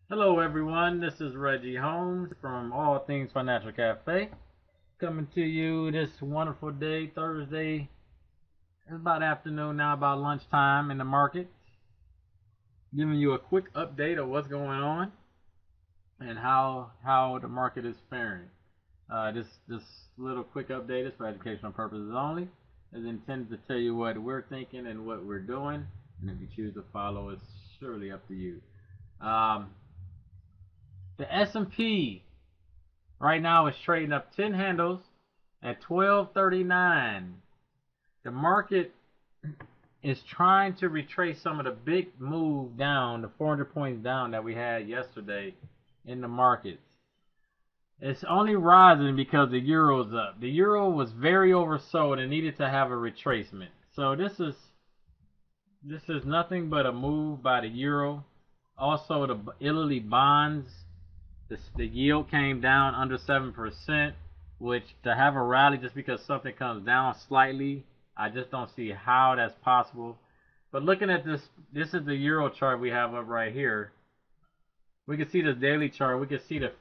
Hello everyone, this is Reggie Holmes from All Things Financial Cafe, coming to you this wonderful day, Thursday. It's about afternoon now, about lunchtime in the market, giving you a quick update of what's going on and how the market is faring. This little quick update is for educational purposes only. Is intended to tell you what we're thinking and what we're doing, and if you choose to follow, it's surely up to you. Um, the S&P right now is trading up 10 handles at 1239. The market is trying to retrace some of the big move down, the 400 points down that we had yesterday in the markets. It's only rising because the euro's up. The euro was very oversold and needed to have a retracement. So this is nothing but a move by the euro. Also, the Italy bonds, the yield came down under 7%, which to have a rally just because something comes down slightly, I just don't see how that's possible. But looking at this is the euro chart we have up right here. We can see this daily chart. We can see the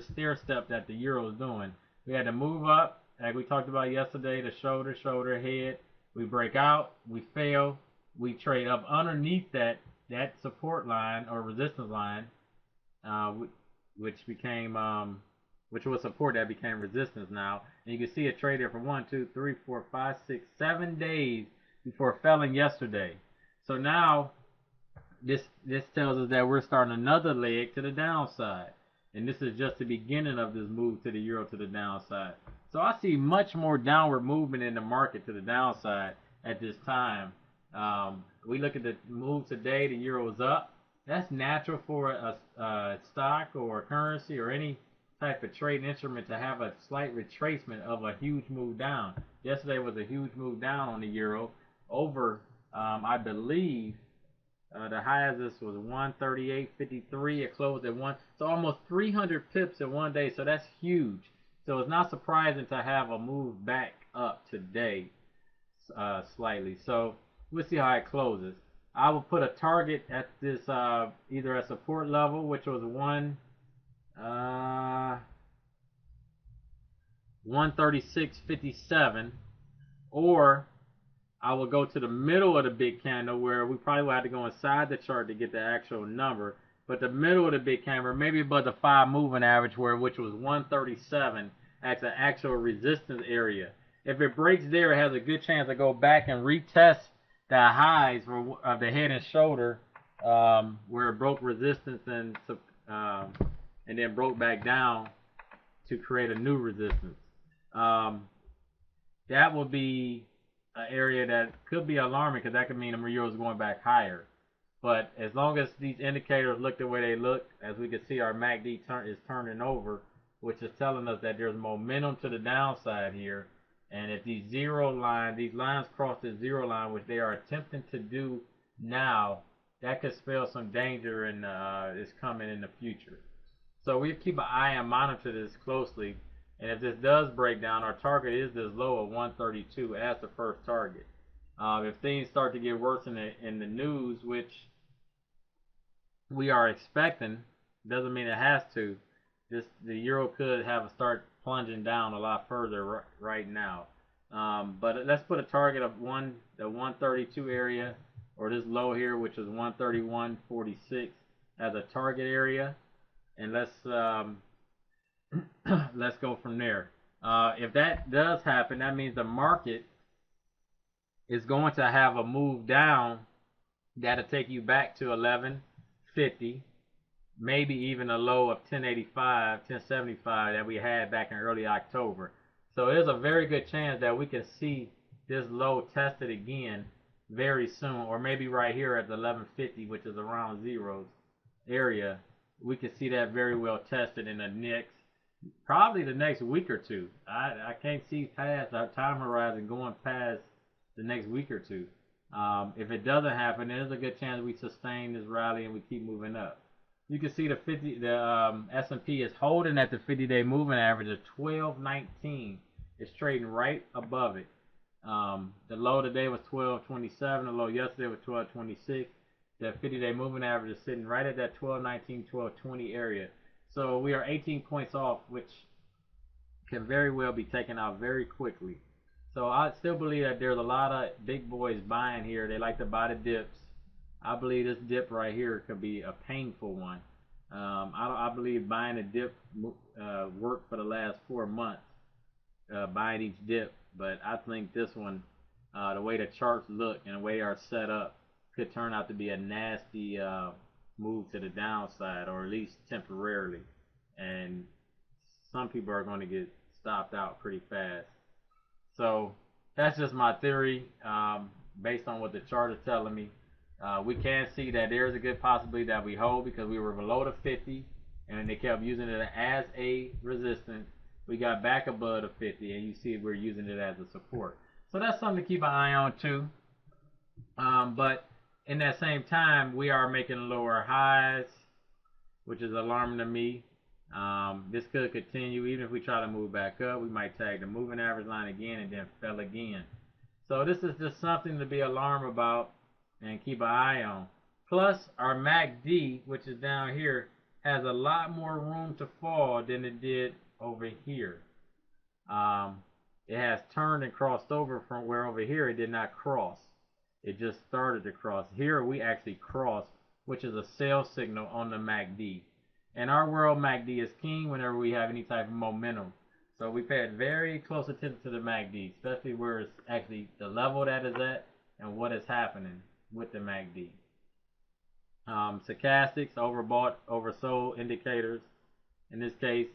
stair step that the euro is doing. We had to move up, like we talked about yesterday, the shoulder, head. We break out, we fail, we trade up underneath that support line or resistance line, uh, which became which was support that became resistance now. And you can see it traded for 1, 2, 3, 4, 5, 6, 7 days before felling yesterday. So now this tells us that we're starting another leg to the downside. And this is just the beginning of this move to the euro to the downside. So I see much more downward movement in the market to the downside at this time. We look at the move today, the euro is up. That's natural for a stock or a currency or any type of trading instrument to have a slight retracement of a huge move down. Yesterday was a huge move down on the euro over, I believe, the high of this was 138.53. It closed at one, so almost 300 pips in one day. So that's huge. So it's not surprising to have a move back up today, slightly. So we'll see how it closes. I will put a target at this either at support level, which was 136.57, or I will go to the middle of the big candle where we probably will have to go inside the chart to get the actual number. But the middle of the big candle, maybe above the 5 moving average, which was 137, as an actual resistance area. If it breaks there, it has a good chance to go back and retest the highs of the head and shoulder, where it broke resistance and then broke back down to create a new resistance. That will be an area that could be alarming because that could mean the euro is going back higher. But as long as these indicators look the way they look, as we can see, our MACD is turning over, which is telling us that there's momentum to the downside here. And if these lines cross the zero line, which they are attempting to do now, that could spell some danger and is coming in the future. So we keep an eye and monitor this closely. And if this does break down, our target is this low of 132 as the first target. If things start to get worse in the news, which we are expecting, doesn't mean it has to. The euro could have a start plunging down a lot further right now. But let's put a target of the 132 area, or this low here, which is 131.46, as a target area, and let's go from there. If that does happen, that means the market is going to have a move down that'll take you back to 1150, maybe even a low of 1085, 1075 that we had back in early October. So there's a very good chance that we can see this low tested again very soon, or maybe right here at the 1150, which is around zeros area. We can see that very well tested in probably the next week or two. I can't see past our time horizon going past the next week or two. If it doesn't happen, there's a good chance we sustain this rally and we keep moving up. You can see the S&P is holding at the 50-day moving average of 1219. It's trading right above it. The low today was 1227. The low yesterday was 1226. That 50-day moving average is sitting right at that 1219, 1220 area. So we are 18 points off, which can very well be taken out very quickly. So I still believe that there's a lot of big boys buying here. They like to buy the dips. I believe this dip right here could be a painful one. I believe buying a dip worked for the last 4 months, buying each dip. But I think this one, the way the charts look and the way they are set up, could turn out to be a nasty move to the downside, or at least temporarily. And some people are going to get stopped out pretty fast. So that's just my theory, based on what the chart is telling me. We can see that there's a good possibility that we hold, because we were below the 50 and they kept using it as a resistance. We got back above the 50 and you see we're using it as a support. So that's something to keep an eye on too. But in that same time, we are making lower highs, which is alarming to me. This could continue. Even if we try to move back up, we might tag the moving average line again and then fell again. So this is just something to be alarmed about and keep an eye on. Plus, our MACD, which is down here, has a lot more room to fall than it did over here. It has turned and crossed over from where over here it did not cross. It just started to cross. Here we actually crossed, which is a sell signal on the MACD. And our world MACD is king whenever we have any type of momentum. So we paid very close attention to the MACD, especially where it's actually the level that is at and what is happening with the MACD. Stochastics, overbought, oversold indicators. In this case,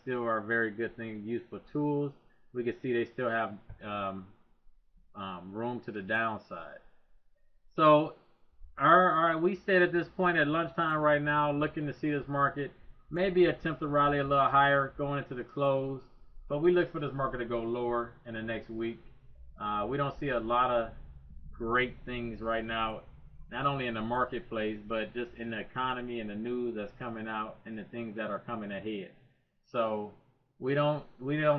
still are very good things, useful tools. We can see they still have room to the downside. So we stayed at this point at lunchtime right now, looking to see this market maybe attempt to rally a little higher going into the close, but we look for this market to go lower in the next week. We don't see a lot of great things right now, not only in the marketplace, but just in the economy and the news that's coming out and the things that are coming ahead. So we don't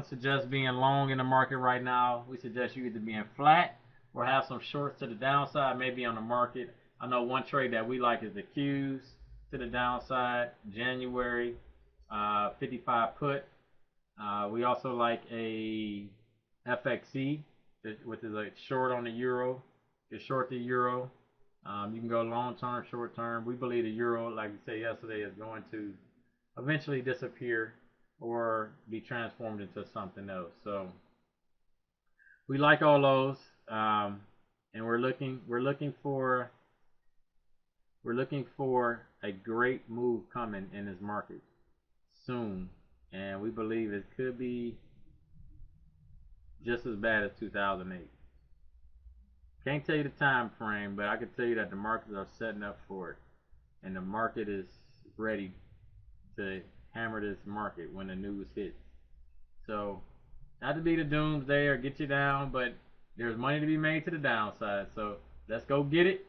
suggest being long in the market right now. We suggest you either being flat or have some shorts to the downside, maybe on the market. I know one trade that we like is the Qs to the downside, January 55 put. We also like a FXE, which is a short on the euro. You short the euro. You can go long term, short term. We believe the euro, like we said yesterday, is going to eventually disappear or be transformed into something else. So we like all those, and we're looking for a great move coming in this market soon, and we believe it could be just as bad as 2008. Can't tell you the time frame, but I can tell you that the markets are setting up for it, and the market is ready to hammer this market when the news hits. So, not to be the doomsday or get you down, but there's money to be made to the downside. So let's go get it.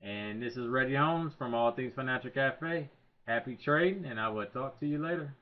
And this is Reggie Holmes from All Things Financial Cafe. Happy trading, and I will talk to you later.